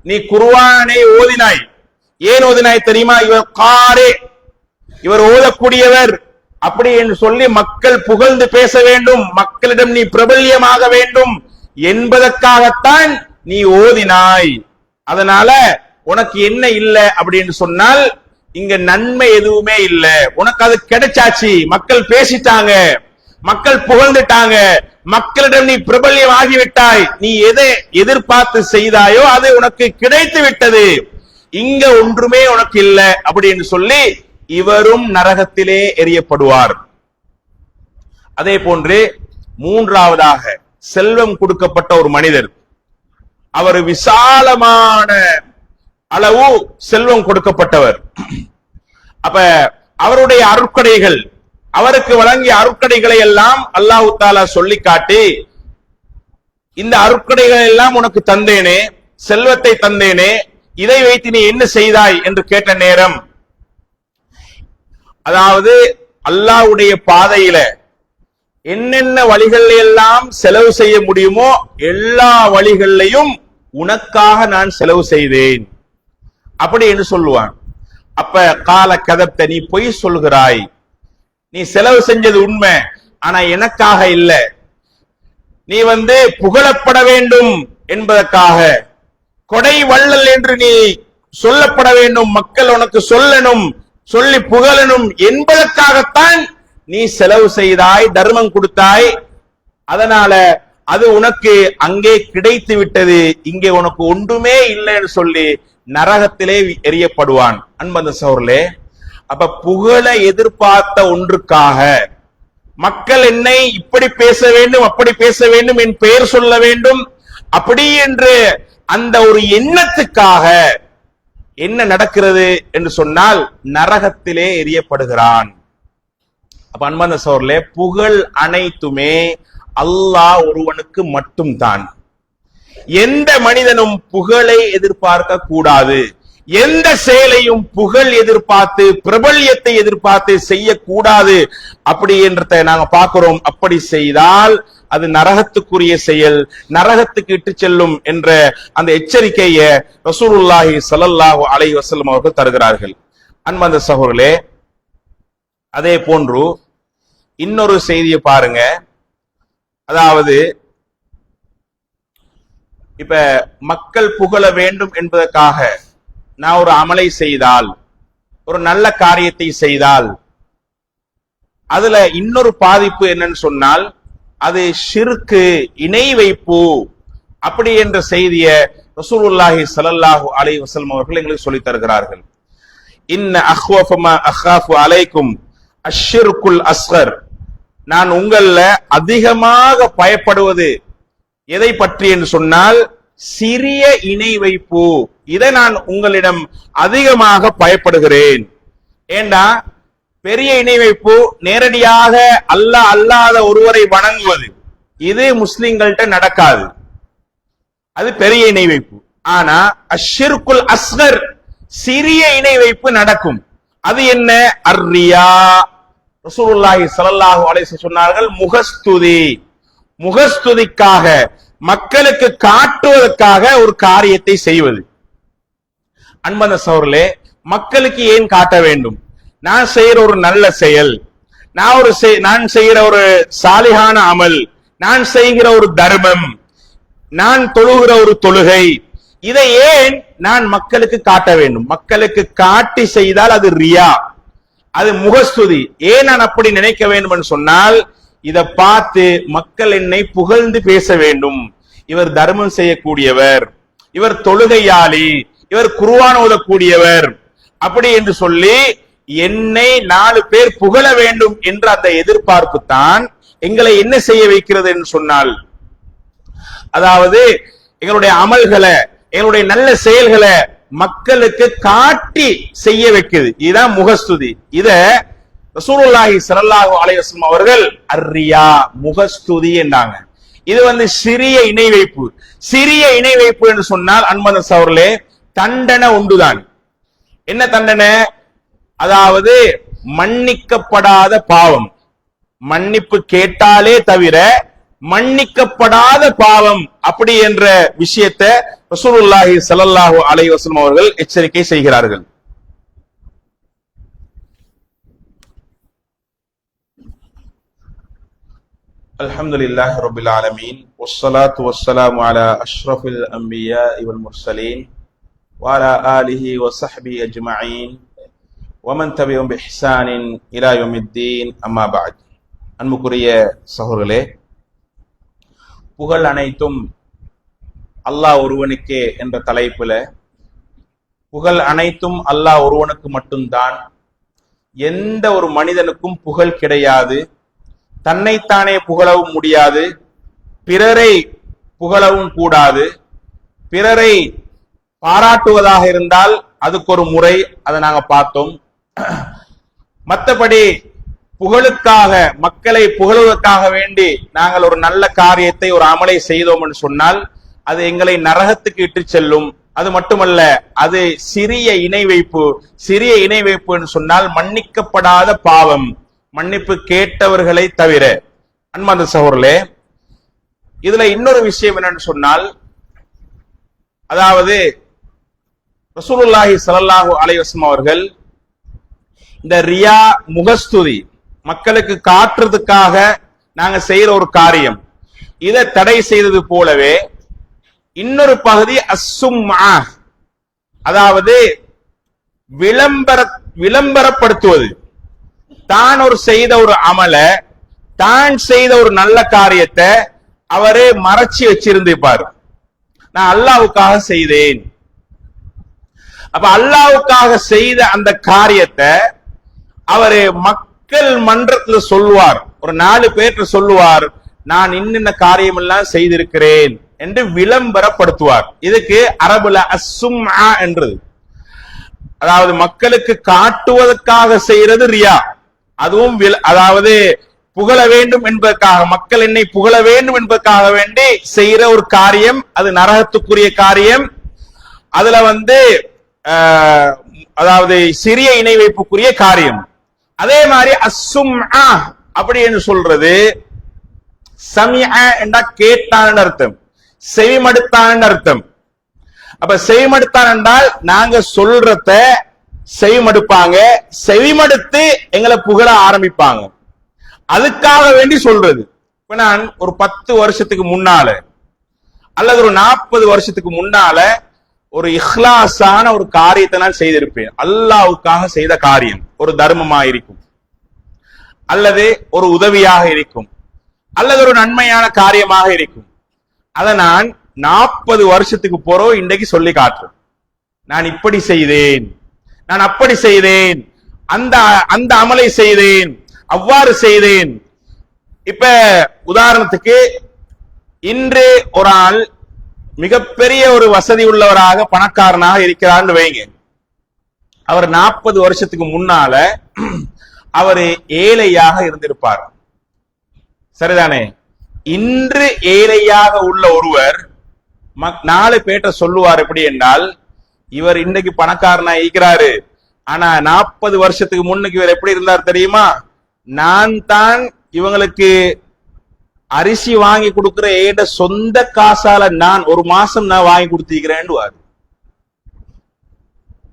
நீ குர்ஆனை ஓதினாய். ஏன் ஓதினாய் தெரியுமா? இவர் காரி, இவர் ஓதக்கூடியவர் அப்படி என்று சொல்லி மக்கள் புகழ்ந்து பேச வேண்டும், மக்களிடம் நீ பிரபல்யமாக வேண்டும் என்பதற்காகத்தான் நீ ஓதினாய். அதனால உனக்கு என்ன இல்லை அப்படின்னு சொன்னால் இங்க நன்மை எதுவுமே இல்லை, உனக்கு அது கிடைச்சாச்சு, மக்கள் பேசிட்டாங்க, மக்கள் புகழ்ந்துட்டாங்க, மக்களிடம் நீ பிரபல்யம் ஆகிவிட்டாய், நீ எதை எதிர்பார்த்து செய்தாயோ அது உனக்கு கிடைத்து விட்டது, இங்க ஒன்றுமே உனக்கு இல்லை அப்படின்னு சொல்லி இவரும் நரகத்திலே எரியப்படுவார். அதே போன்று மூன்றாவதாக செல்வம் கொடுக்கப்பட்ட ஒரு மனிதர், அவர் விசாலமான அளவு செல்வம் கொடுக்கப்பட்டவர். அப்ப அவருடைய அருட்கொடைகள், அவருக்கு வழங்கிய அருட்கொடைகளை எல்லாம் அல்லாஹ் தஆலா சொல்லி காட்டி, இந்த அருட்கொடைகள் எல்லாம் உனக்கு தந்தேனே, செல்வத்தை தந்தேனே, இதை வைத்து நீ என்ன செய்தாய் என்று கேட்ட நேரம், அதாவது அல்லாஹ்வுடைய பாதையில என்னென்ன வழிகள் எல்லாம் செலவு செய்ய முடியுமோ எல்லா வழிகளையும் உனக்காக நான் செலவு செய்தேன் அப்படி என்று சொல்லுவான். அப்ப கால கதப்த, நீ பொய் சொல்கிறாய், நீ செலவு செஞ்சது உண்மை, ஆனா எனக்காக இல்ல, நீ புகழப்பட வேண்டும் என்பதற்காக, கொடை வள்ளல் என்று நீ சொல்லப்பட வேண்டும், மக்கள் உனக்கு சொல்லணும், சொல்லி புகழணும் என்பதற்காகத்தான் நீ செலவு செய்தாய், தர்மம் கொடுத்தாய், அதனால அது உனக்கு அங்கே கிடைத்து விட்டது, இங்கே உனக்கு ஒன்றுமே இல்லை என்று சொல்லி நரகத்திலே எரியப்படுவான். அன்பந்த சகோதரர்களே, அப்ப புகழ எதிர்பார்த்த ஒன்றுக்காக, மக்கள் என்னை இப்படி பேச வேண்டும், அப்படி பேச வேண்டும், என் பெயர் சொல்ல வேண்டும், அப்படி என்று அந்த ஒரு எண்ணத்துக்காக என்ன நடக்கிறது என்று சொன்னால் நரகத்திலே எரியப்படுகிறான். அப்ப அன்பந்த சகோதரர்களே, புகழ் அனைத்துமே அல்லாஹ் ஒருவனுக்கு மட்டும்தான். எந்த மனிதனும் புகழை எதிர்பார்க்க கூடாது, எந்த செயலையும் புகழ் எதிர்பார்த்து பிரபல்யத்தை எதிர்பார்த்து செய்யக்கூடாது அப்படி என்றதை நாங்க பார்க்கிறோம். அப்படி செய்தால் அது நரகத்துக்குரிய செயல், நரகத்துக்கு இட்டு செல்லும் என்ற அந்த எச்சரிக்கையை ரசூலுல்லாஹி ஸல்லல்லாஹு அலைஹி வஸல்லம் அவர்கள் தருகிறார்கள். அன்பந்த சகோதரர்களே, அதே போன்று இன்னொரு செய்தியை பாருங்க. அதாவது இப்ப மக்கள் புகழ வேண்டும் என்பதற்காக நான் ஒரு அமலை செய்தால், ஒரு நல்ல காரியத்தை செய்தால், அதுல இன்னொரு பாதிப்பு என்னன்னு சொன்னால் அது ஷிர்கு, இணை வைப்பு அப்படி என்ற செய்தியை ரசூலுல்லாஹி ஸல்லல்லாஹு அலைஹி வஸல்லம் அவர்கள் எங்களுக்கு சொல்லித் தருகிறார்கள். இன்ன அஹ்வஃப மா அஹாஃபு அலைக்கும் அஷ்ஷிர்குல் அஸ்கர், நான் உங்கள அதிகமாக பயப்படுவது எதை பற்றி என்று சொன்னால் சிறிய இணை வைப்பு, இதை நான் உங்களிடம் அதிகமாக பயப்படுகிறேன். ஏண்டா பெரிய இணை வைப்பு நேரடியாக அல்லாஹ் அல்லாத ஒருவரை வணங்குவது, இது முஸ்லிம்கள்ட்ட நடக்காது, அது பெரிய இணை வைப்பு. ஆனா அஷ்ஷிர்குல் அஸ்கர், சிறிய இணை வைப்பு நடக்கும். அது என்ன? அர்ரியா. ரசூலுல்லாஹி ஸல்லல்லாஹு அலைஹி வஸல்லம் சொன்னார்கள், முகஸ்துதி, முகஸ்துதிக்காக, மக்களுக்கு காட்டுவதற்காக ஒரு காரியத்தை செய்வது. அன்பந்த சகோதரர்களே, மக்களுக்கு ஏன் காட்ட வேண்டும்? நான் செய்யற ஒரு நல்ல செயல், நான் செய்கிற ஒரு சாலிகான அமல், நான் செய்கிற ஒரு தர்மம், நான் தொழுகிற ஒரு தொழுகை, இதை ஏன் நான் மக்களுக்கு காட்ட வேண்டும்? மக்களுக்கு காட்டி செய்தால் அது ரியா, அது முகஸ்துதி. ஏன் நான் அப்படி நினைக்க வேண்டும் என்று சொன்னால், இத பார்த்து மக்கள் என்னை புகழ்ந்து பேச வேண்டும். இவர் தர்மம் செய்யக்கூடியவர், இவர் தொழுகையாளி, இவர் குர்ஆன் ஓதக்கூடியவர், அப்படி என்று சொல்லி என்னை 4 பேர் புகழ வேண்டும் என்ற அந்த எதிர்பார்ப்பு தான் எங்களை என்ன செய்ய வைக்கிறது என்று சொன்னால், அதாவது எங்களுடைய அமல்களை, எங்களுடைய நல்ல செயல்களை மக்களுக்கு காட்டி செய்ய வைக்குது. இதுதான் முகஸ்துதி. இத ரசூலுல்லாஹி ஸல்லல்லாஹு அலைஹி வஸல்லம் அவர்கள் அர்ரியா, முகஸ்துதி என்றாங்க. இது சிறிய இணை வைப்பு. சிறிய இணை வைப்பு என்று சொன்னால் அன்பான சகோதரர்களே, தண்டனை உண்டுதான். என்ன தண்டனை? அதாவது மன்னிக்கப்படாத பாவம், மன்னிப்பு கேட்டாலே தவிர மன்னிக்கப்படாத பாவம், அப்படி என்ற விஷயத்தை ரசூலுல்லாஹி ஸல்லல்லாஹு அலைஹி வஸல்லம் அவர்கள் எச்சரிக்கை செய்கிறார்கள். அல்ஹம்துலில்லாஹி ரப்பில் ஆலமீன் வஸ்ஸலாத்து வஸ்ஸலாமு அலா அஷ்ரஃபில் அன்பியாஇ வல் முர்ஸலீன் வ அலா ஆலிஹி வ ஸஹ்பிஹி அஜ்மஈன் வ மன் தபிஅஹும் பி இஹ்சானின் இலா யௌமித்தீன். அம்மா பஅத். அன்புக்குரிய சகோதரர்களே, புகழ் அனைத்தும் அல்லாஹ் ஒருவனுக்கே என்ற தலைப்புல, புகழ் அனைத்தும் அல்லாஹ் ஒருவனுக்கு மட்டும்தான். எந்த ஒரு மனிதனுக்கும் புகழ் கிடையாது. தன்னைத்தானே புகழவும் முடியாது, பிறரை புகழவும் கூடாது. பிறரை பாராட்டுவதாக இருந்தால் அதுக்கு ஒரு முறை, அதை நாங்க பார்த்தோம். மற்றபடி புகழுக்காக, மக்களை புகழுவதற்காக வேண்டி நாங்கள் ஒரு நல்ல காரியத்தை, ஒரு அமலை செய்தோம் என்று சொன்னால் அது எங்களை நரகத்துக்கு இட்டு செல்லும். அது மட்டுமல்ல, அது சிறிய இணை வைப்பு. சிறிய இணை வைப்பு என்று சொன்னால் மன்னிக்கப்படாத பாவம், மன்னிப்பு கேட்டவர்களை தவிர. அன்பார்ந்த சகோதரர்களே, இதுல இன்னொரு விஷயம் என்னன்னு சொன்னால், அதாவது ரசூலுல்லாஹி ஸல்லல்லாஹு அலைஹி வஸல்லம் அவர்கள் இந்த ரியா, முகஸ்துதி, மக்களுக்கு காட்டுறதுக்காக நாங்க செய்யற ஒரு காரியம், இதை தடை செய்தது போலவே இன்னொரு பகுதி அதாவது விளம்பரப்படுத்துவது. தான் செய்த ஒரு அமல, தான் செய்த ஒரு நல்ல காரியத்தை அவரே மறைச்சி வச்சிருந்திருப்பார். நான் அல்லாஹ்வுக்காக செய்தேன். அப்ப அல்லாஹ்வுக்காக செய்த அந்த காரியத்தை அவரு மக்கள் மன்றத்துல சொல்லுவார், ஒரு 4 பேர்ட்ட சொல்லுவார், நான் இன்னின்ன காரியம் எல்லாம் செய்திருக்கிறேன் என்று விளம்பரப்படுத்துவார். இதுக்கு அரபுல அஸ்ஸும்ஆ என்றது. அதாவது மக்களுக்கு காட்டுவதற்காக செய்யறது ரியா. அதுவும் அதாவது புகழ வேண்டும் என்பதற்காக, மக்கள் என்னை புகழ வேண்டும் என்பதற்காக வேண்டி செய்யற ஒரு காரியம், அது நரகத்துக்குரிய காரியம். அதுல அதாவது சிறிய இணை வைப்புக்குரிய காரியம். அதே மாதிரி அஸ்ஸும்ஆ அப்படி என்று சொல்றது, சமிஅ என்றா கேட்டான் அர்த்தம், செவிமடுத்தான் அர்த்தம். அப்ப செவிமடுத்தான் என்றால் நாங்க சொல்றத செவிமடுப்பாங்க, செவிமடுத்து எங்களை புகழ ஆரம்பிப்பாங்க. அதுக்காக வேண்டி சொல்றது. இப்ப நான் ஒரு 10 வருஷத்துக்கு முன்னால அல்லது ஒரு 40 வருஷத்துக்கு முன்னால ஒரு இஹ்லாஸான ஒரு காரியத்தை நான் செய்திருப்பேன். அல்லாஹ்வுக்காக செய்த காரியம், ஒரு தர்மமாக இருக்கும், அல்லது ஒரு உதவியாக இருக்கும், அல்லது ஒரு நன்மையான காரியமாக இருக்கும். அதை நான் 40 வருஷத்துக்கு போறோம் இன்றைக்கு சொல்லி காட்டுறேன். நான் இப்படி செய்தேன், நான் அப்படி செய்தேன், அந்த அமலை செய்தேன், அவ்வாறு செய்தேன். இப்ப உதாரணத்துக்கு, இன்று ஒரு ஆள் மிகப்பெரிய ஒரு வசதி உள்ளவராக, பணக்காரனாக இருக்கிறார்னு வைங்க. அவர் 40 வருஷத்துக்கு முன்னால அவர் ஏழையாக இருந்திருப்பார், சரிதானே? இன்று ஏழையாக உள்ள ஒருவர் 4 பேர்ட்ட சொல்லுவார் எப்படி என்றால், இவர் இன்னைக்கு பணக்காரனா இருக்கிறாரு, ஆனா 40 வருஷத்துக்கு முன்னுக்கு இவர் எப்படி இருந்தார் தெரியுமா? நான் தான் இவங்களுக்கு அரிசி வாங்கி கொடுக்கிற ஏட சொந்த காசால நான் ஒரு மாசம் நான் வாங்கி கொடுத்திருக்கிறேன்.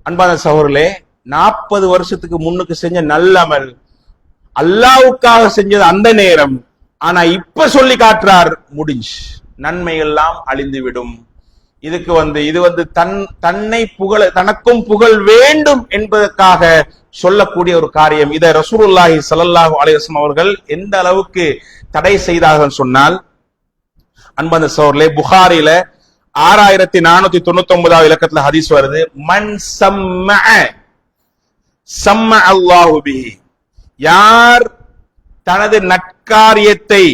அன்பான சகோதரர்களே, 40 வருஷத்துக்கு முன்னுக்கு செஞ்ச நல்ல அமல், அல்லாஹ்வுக்காக செஞ்சது அந்த நேரம். ஆனா இப்ப சொல்லி காட்டுறார், முடிஞ்சு, நன்மை எல்லாம் அழிந்துவிடும். இதுக்கு இது தன்னை புகழ, தனக்கும் புகழ் வேண்டும் என்பதற்காக சொல்லக்கூடிய ஒரு காரியம். இதை ரசூலுல்லாஹி ஸல்லல்லாஹு அலைஹி வஸல்லம் அவர்கள் எந்த அளவுக்கு தடை செய்தார்கள் சொன்னால், அன்பந்த சோர்லே புகாரில 6499 இலக்கத்துல ஹதீஸ் வருது, மன் சம்ம அல்லாஹு பிஹி, யார் தனது நற்காரியத்தை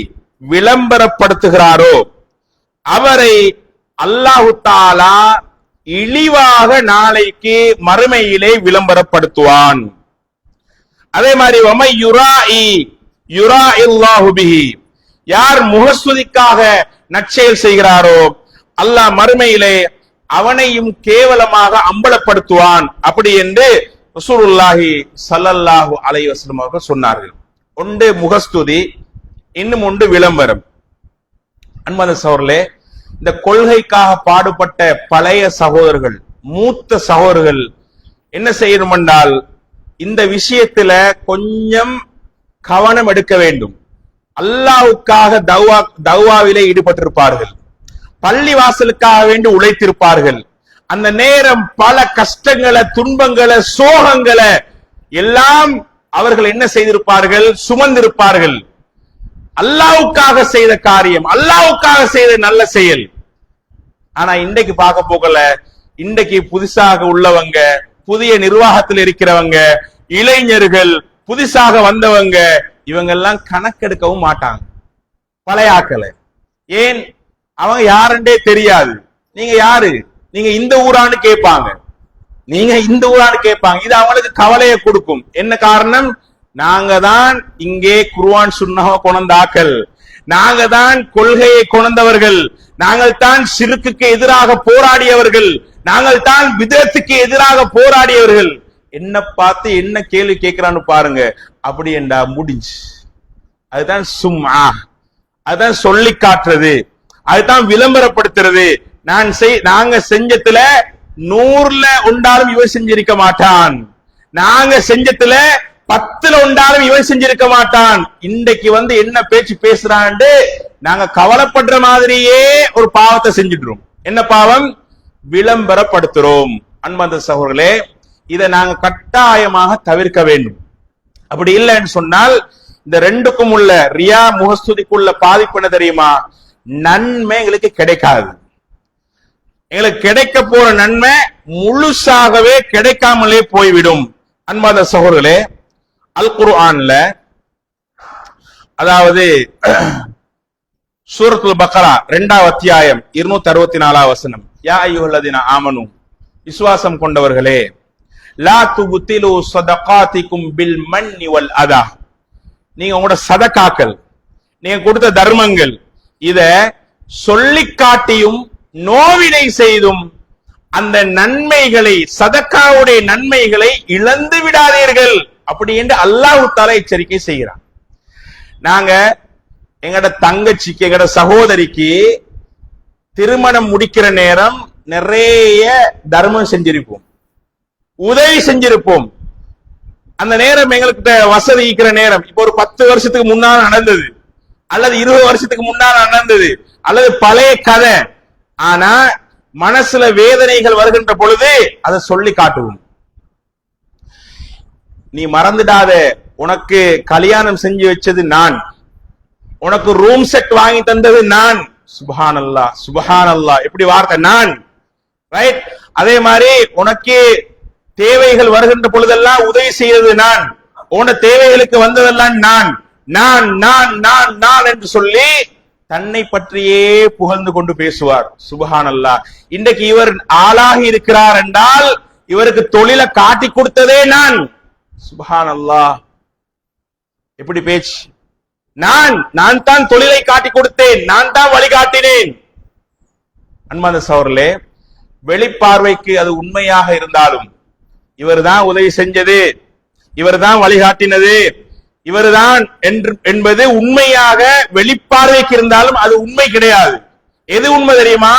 விளம்பரப்படுத்துகிறாரோ அவரை அல்லாஹு தஆலா இழிவாக நாளைக்கு மறுமையிலே விளம்பரப்படுத்துவான். அதே மாதிரி வமை யுராஇல்லாஹு பிஹி, யார் முகஸ்துதிக்காக நற்செயல் செய்கிறாரோ அல்லாஹ் மறுமையிலே அவனையும் கேவலமாக அம்பலப்படுத்துவான். அப்படி என்று ரசூலுல்லாஹி ஸல்லல்லாஹு அலைஹி வஸல்லம் அவர்கள் சொன்னார்கள். ஒன்று முகஸ்துதி, இன்னும் ஒன்று விளம்பரம். அன்பான சகோதரர்களே, இந்த கொள்கைக்காக பாடுபட்ட பழைய சகோதரர்கள், மூத்த சகோதரர்கள் என்ன செய்யணும் என்றால், இந்த விஷயத்துல கொஞ்சம் கவனம் எடுக்க வேண்டும். அல்லாஹ்வுக்காக தவ்வாவிலே ஈடுபட்டிருப்பார்கள், பள்ளி வாசலுக்காக வேண்டி உழைத்திருப்பார்கள். அந்த நேரம் பல கஷ்டங்களை, துன்பங்களை, சோகங்களை எல்லாம் அவர்கள் என்ன செய்திருப்பார்கள், சுமந்திருப்பார்கள். அல்லாஹ்வுக்காக செய்த காரியம், அல்லாஹ்வுக்காக செய்த நல்ல செயல். ஆனா இன்றைக்கு பார்க்க போகல, இன்றைக்கு புதுசாக உள்ளவங்க, புதிய நிர்வாகத்தில் இருக்கிறவங்க, இளைஞர்கள், புதுசாக வந்தவங்க, இவங்க எல்லாம் கணக்கெடுக்கவும் மாட்டாங்க பழைய ஆக்களை. ஏன்? அவங்க யாருன்றே தெரியாது. நீங்க யாரு, நீங்க இந்த ஊரான்னு கேட்பாங்க, நீங்க இந்த ஊரான்னு கேட்பாங்க. இது அவங்களுக்கு கவலையை கொடுக்கும். என்ன காரணம்? நாங்க தான் இங்கே குர்ஆன் சுன்னஹை கொணந்தாக்கள், நாங்க தான் கொள்கையை கொணந்தவர்கள், நாங்கள் தான் ஷிர்க்குக்கு எதிராக போராடியவர்கள், நாங்கள் தான் பிதஅத்துக்கு எதிராக போராடியவர்கள். என்ன பார்த்து என்ன கேள்வி கேட்கிறான்னு பாருங்க. அப்படி என்றா முடிஞ்சு. அதுதான் சும்ஆ, அதுதான் சொல்லி காட்டுறது, அதுதான் விளம்பரப்படுத்துறது. நாங்க செஞ்சத்துல 100ல ஒன்றாலும் இவன் செஞ்சிருக்க மாட்டான், நாங்க செஞ்சத்துல 10ல ஒன்றாலும் இவன் செஞ்சிருக்க மாட்டான். இன்றைக்கு வந்து என்ன பேச்சு பேசுறான்னு நாங்க கவலைப்படுற மாதிரியே ஒரு பாவத்தை செஞ்சிடுறோம். என்ன பாவம்? விளம்பரப்படுத்துறோம். அன்பந்த சகோதரர்களே, இதை நாங்க கட்டாயமாக தவிர்க்க வேண்டும். அப்படி இல்லைன்னு சொன்னால் இந்த ரெண்டுக்கும் உள்ள ரியா முகஸ்துதிக்குள்ள பாதிப்பு என்ன தெரியுமா? நன்மை எங்களுக்கு கிடைக்காது. எங்களுக்கு கிடைக்க போற நன்மை முழுசாகவே கிடைக்காமலே போய்விடும். அன்பாத சகோதரர்களே, அல் குர்ஆன்ல, அதாவது சூரத்துல் பக்ரா 2வது அத்தியாயம் 264வது வசனம், யா அய்யுஹல்லதீன ஆமனு, விசுவாசம் கொண்டவர்களே, லா துப்திலு ஸதகாத்திக்கும் பில் மன்னி வல் அதா, நீங்க உங்களோட சதகாக்கள், நீங்க கொடுத்த தர்மங்கள், இத சொல்லி காட்டியும் நோவினை செய்தும் அந்த நன்மைகளை, சதக்காவுடைய நன்மைகளை இழந்து விடாதீர்கள். அப்படி என்று அல்லாஹ் தஆலா எச்சரிக்கை செய்கிறான். நாங்க எங்கட தங்கச்சிக்கு, எங்கட சகோதரிக்கு திருமணம் முடிக்கிற நேரம் நிறைய தர்மம் செஞ்சிருப்போம், உதவி செஞ்சிருப்போம். அந்த நேரம் எங்களுக்கு வசதி இருக்கிற நேரம், இப்போ ஒரு 10 வருஷத்துக்கு முன்னால் நடந்தது, அல்லது 20 வருஷத்துக்கு முன்னால் நடந்தது, அல்லது பழைய கதை. ஆனா மனசுல வேதனைகள் வருகின்ற பொழுது அதை சொல்லி காட்டுவோம். நீ மறந்துடாத, உனக்கு கல்யாணம் செஞ்சு வச்சது நான், உனக்கு ரூம் செட் வாங்கி தந்தது நான். சுப்ஹானல்லாஹ், சுப்ஹானல்லாஹ், எப்படி வார்த்தை, நான். ரைட்? அதே மாதிரி உனக்கு தேவைகள் வருகின்ற பொழுதெல்லாம் உதவி செய்தது நான், உன தேவைகளுக்கு வந்ததெல்லாம் நான், நான் நான் நான் நான் என்று சொல்லி தன்னை பற்றியே புகழ்ந்து கொண்டு பேசுவார். சுப்ஹானல்லாஹ். இன்றைக்கு இவர் ஆளாகி இருக்கிறார் என்றால் இவருக்கு தொழிலை காட்டி கொடுத்ததே நான். சுப்ஹானல்லாஹ், எப்படி பேச்சு! நான் தான் தொழிலை காட்டி கொடுத்தேன், நான் தான் வழிகாட்டினேன். அன்பான சகோதரர்களே, வெளிப்பார்வைக்கு அது உண்மையாக இருந்தாலும், இவர்தான் உதவி செஞ்சது, இவர்தான் வழிகாட்டினது, இவர்தான் என்பது உண்மையாக வெளிப்பார்வைக்கு இருந்தாலும் அது உண்மை கிடையாது. எது உண்மை தெரியுமா?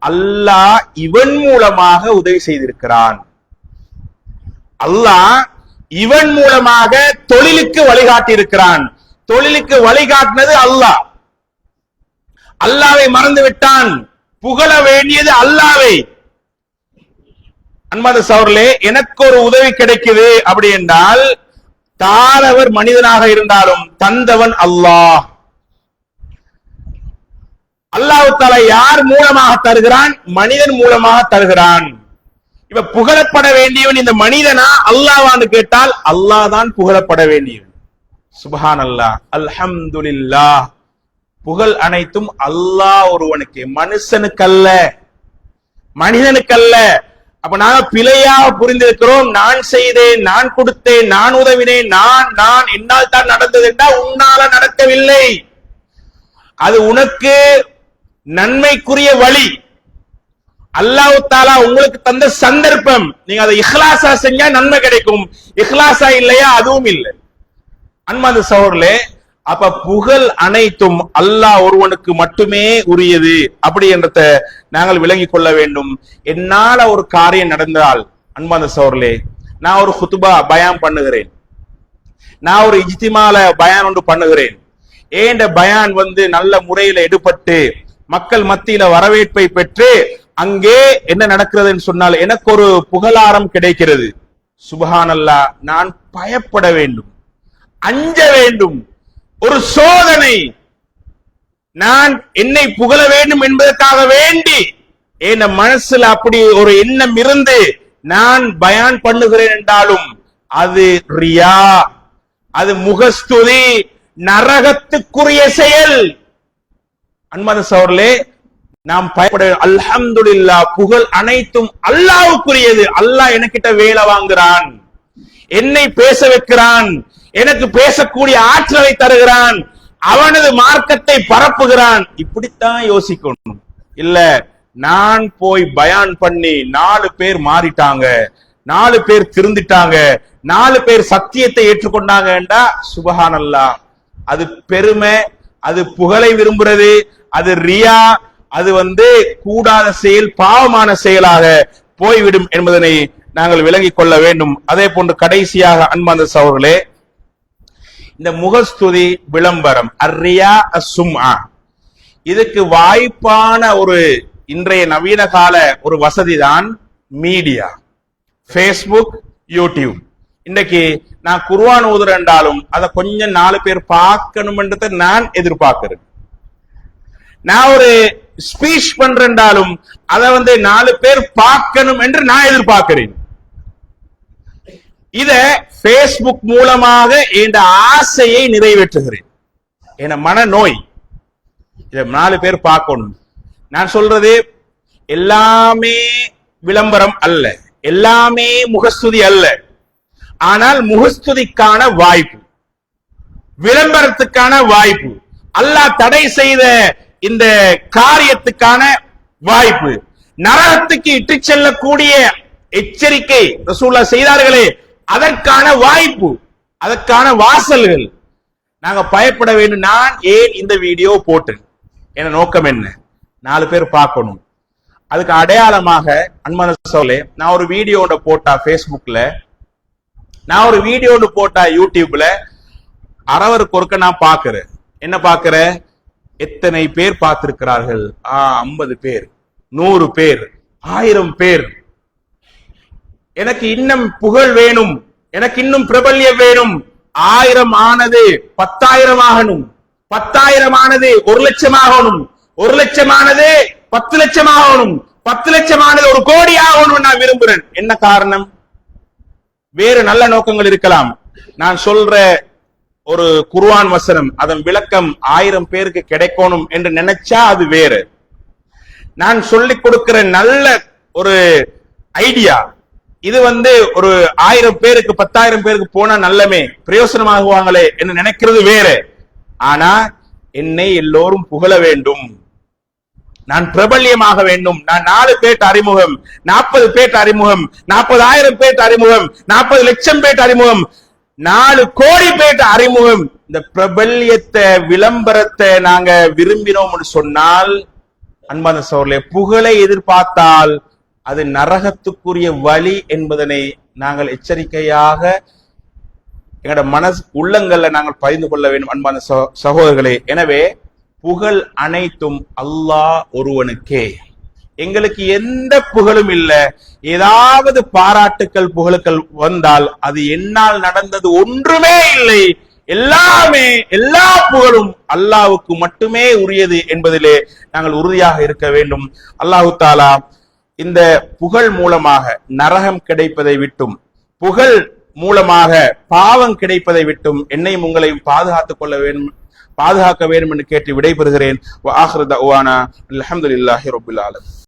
அல்லாஹ் இவன் மூலமாக உதவி செய்திருக்கிறான், அல்லாஹ் இவன் மூலமாக தொழிலுக்கு வழிகாட்டி இருக்கிறான். தொழிலுக்கு வழிகாட்டினது அல்லாஹ். அல்லாஹ்வை மறந்து விட்டான், புகழ வேண்டியது அல்லாஹ்வை. அன்பான சகோதரர்களே, எனக்கு ஒரு உதவி கிடைக்குது அப்படி என்றால், தாரவர் மனிதனாக இருந்தாலும் தந்தவன் அல்லாஹ். அல்லாஹ் தஆலா யார் மூலமாக தருகிறான்? மனிதன் மூலமாக தருகிறான். இப்ப புகழப்பட வேண்டியவன் இந்த மனிதனா அல்லாஹ்வான்னு கேட்டால் அல்லாஹ் தான் புகழப்பட வேண்டியவன். சுப்ஹானல்லாஹ், அல்ஹம்துலில்லாஹ். புகழ் அனைத்தும் அல்லாஹ் ஒருவனுக்கு, மனுஷனுக்கல்ல, மனிதனுக்கல்ல. அப்ப நாங்க பிழையாக புரிந்திருக்கிறோம். நான் செய்தேன், நான் கொடுத்தேன், நான் உதவினேன், நான் என்னால் தான் நடந்தது என்றால் உன்னால நடக்கவில்லை. அது உனக்கு நன்மைக்குரிய வழி. அல்லாஹ் தஆலா உங்களுக்கு தந்த சந்தர்ப்பம். நீங்க அதை இஹ்லாஸா செஞ்சா நன்மை கிடைக்கும், இஹ்லாஸா இல்லையா அதுவும் இல்லை. அன்பார்ந்த சகோதரர்களே, அப்ப புகழ் அனைத்தும் அல்லாஹ் ஒருவனுக்கு மட்டுமே உரியது அப்படி என்றதை நாங்கள் விளங்கிக் கொள்ள வேண்டும். என்னால ஒரு காரியம் நடந்தால் அன்பார்ந்த சகோதரர்களே, நான் ஒரு குத்துபா பயான் பண்ணுகிறேன், நான் ஒரு இஜ்திமால பயான் ஒன்று பண்ணுகிறேன், ஏண்ட பயான் நல்ல முறையில எடுபட்டு மக்கள் மத்தியில வரவேற்பை பெற்று அங்கே என்ன நடக்கிறதுன்னு சொன்னால் எனக்கு ஒரு புகழாரம் கிடைக்கிறது. சுப்ஹானல்லாஹ், நான் பயப்பட வேண்டும், அஞ்ச வேண்டும். ஒரு சோதனை, நான் என்னை புகழ வேண்டும் என்பதற்காக வேண்டி என் மனசுல அப்படி ஒரு எண்ணம் இருந்து நான் பயான் பண்ணுகிறேன் என்றாலும் அது ரியா, அது முகஸ்துதி, நரகத்துக்குரிய செயல். அன்பார்ந்த சகோதரர்களே, நாம் பயப்பட, அல்ஹம்துலில்லாஹ், புகழ் அனைத்தும் அல்லாஹ்வுக்குரியது. அல்லாஹ் எனக்கிட்ட வேலை வாங்குறான், என்னை பேச வைக்கிறான், எனக்கு பேசக்கூடிய ஆற்றலை தருகிறான், அவனது மார்க்கத்தை பரப்புகிறான். இப்படித்தான் யோசிக்கணும். இல்ல நான் போய் பயான் பண்ணி 4 பேர் மாறிட்டாங்க, 4 பேர் திருந்திட்டாங்க, 4 பேர் சத்தியத்தை ஏற்றுக்கொண்டாங்கடா, சுப்ஹானல்லாஹ், அது பெருமை, அது புகழை விரும்புறது, அது ரியா, அது கூடாத செயல், பாவமான செயலாக போய்விடும் என்பதனை நாங்கள் விளங்கிக் கொள்ள வேண்டும். அதே போன்று கடைசியாக அன்பார்ந்த சகோதரர்களே, இந்த முகஸ்துதி விளம்பரம் அர்ரியா அஸ்ஸும்ஆ, இதுக்கு வாய்ப்பான ஒரு இன்றைய நவீன கால ஒரு வசதி தான் மீடியா, ஃபேஸ்புக், யூடியூப். இன்னைக்கு நான் குர்ஆன் ஓதுறேன்டாலும் அதை கொஞ்சம் 4 பேர் பார்க்கணும் என்றதை நான் எதிர்பார்க்கிறேன். நான் ஒரு ஸ்பீச் பண்றேன்டாலும் அதை 4 பேர் பார்க்கணும் என்று நான் எதிர்பார்க்கிறேன். இத பேஸ்புக் மூலமாக என் ஆசையை நிறைவேற்றுகிறேன். என மனநோய், இத 4 பேர் பார்க்கணும். நான் சொல்றது எல்லாமே விளம்பரம் அல்ல, எல்லாமே முகஸ்துதி அல்ல. ஆனால் முகஸ்துதிக்கான வாய்ப்பு, விளம்பரத்துக்கான வாய்ப்பு, அல்லாஹ் தடை செய்த இந்த காரியத்துக்கான வாய்ப்பு, நரகத்துக்கு இட்டு செல்லக்கூடிய எச்சரிக்கை ரசூலுல்லாஹ் செய்தார்களே அதற்கான வாய்ப்பு, அதற்கான வாசல்கள். நாங்க பயப்பட வேண்டும். நான் ஏன் இந்த வீடியோ போட்டேன், என நோக்கம் என்ன? 4 பேர் பார்க்கணும். அதுக்கு அடையாளமாக அன்பான சகோதரர்களே, நான் ஒரு வீடியோ போட்டா பேஸ்புக்ல, நான் ஒரு வீடியோ போட்டா யூடியூப்ல, அரவருக்கு ஒருக்க நான் பாக்குறேன். என்ன பாக்குறேன்? எத்தனை பேர் பார்த்திருக்கிறார்கள்? 50 பேர், 100 பேர், 1000 பேர். எனக்கு இன்னும் புகழ் வேணும், எனக்கு இன்னும் பிரபல்யம் வேணும். 1000 ஆனது 10,000 ஆகணும், 10,000 ஆனது 1 லட்சம் ஆகணும், 1 லட்சம் ஆனது 10 லட்சம் ஆகணும், 10 லட்சம் ஆனது 1 கோடி ஆகணும் நான் விரும்புறேன். என்ன காரணம்? வேறு நல்ல நோக்கங்கள் இருக்கலாம். நான் சொல்ற ஒரு குர்ஆன் வசனம், அதன் விளக்கம் 1000 பேருக்கு கிடைக்கணும் என்று நினைச்சா அது வேறு. நான் சொல்லிக் கொடுக்கிற நல்ல ஒரு ஐடியா, இது ஒரு 1000 பேருக்கு 10,000 பேருக்கு போனா நல்லமே பிரயோசனமாகுவாங்களே என்று நினைக்கிறது வேறு. ஆனா என்னை எல்லோரும் புகழ வேண்டும், நான் பிரபல்யமாக வேண்டும், நான் 4 பேர் அறிமுகம், 40 பேர் அறிமுகம், 40,000 பேர் அறிமுகம், 40 லட்சம் பேர் அறிமுகம், 4 கோடி பேர் அறிமுகம். இந்த பிரபல்யத்தை, விளம்பரத்தை நாங்க விரும்பினோம் சொன்னால் அன்பான சகோதரர்களே, புகழை எதிர்பார்த்தால் அது நரகத்துக்குரிய வழி என்பதனை நாங்கள் எச்சரிக்கையாக எங்களோட மனசு உள்ளங்கள்ல நாங்கள் பகிர்ந்து கொள்ள வேண்டும் அன்பான சகோதரர்களே. எனவே புகழ் அனைத்தும் அல்லாஹ் ஒருவனுக்கே. எங்களுக்கு எந்த புகழும் இல்ல. ஏதாவது பாராட்டுக்கள் புகழுக்கள் வந்தால் அது என்னால் நடந்தது ஒன்றுமே இல்லை எல்லாமே எல்லா புகழும் அல்லாஹ்வுக்கு மட்டுமே உரியது என்பதிலே நாங்கள் உறுதியாக இருக்க வேண்டும். அல்லாஹு தாலா இந்த புகழ் மூலமாக நரகம் கிடைப்பதை விட்டும், புகழ் மூலமாக பாவம் கிடைப்பதை விட்டும் என்னையும் உங்களையும் பாதுகாக்க வேண்டும் என்று கேட்டு விடைபெறுகிறேன். வ ஆகிரு தஅவானா அல்ஹம்துலில்லாஹி ரப்பில் ஆலமீன்.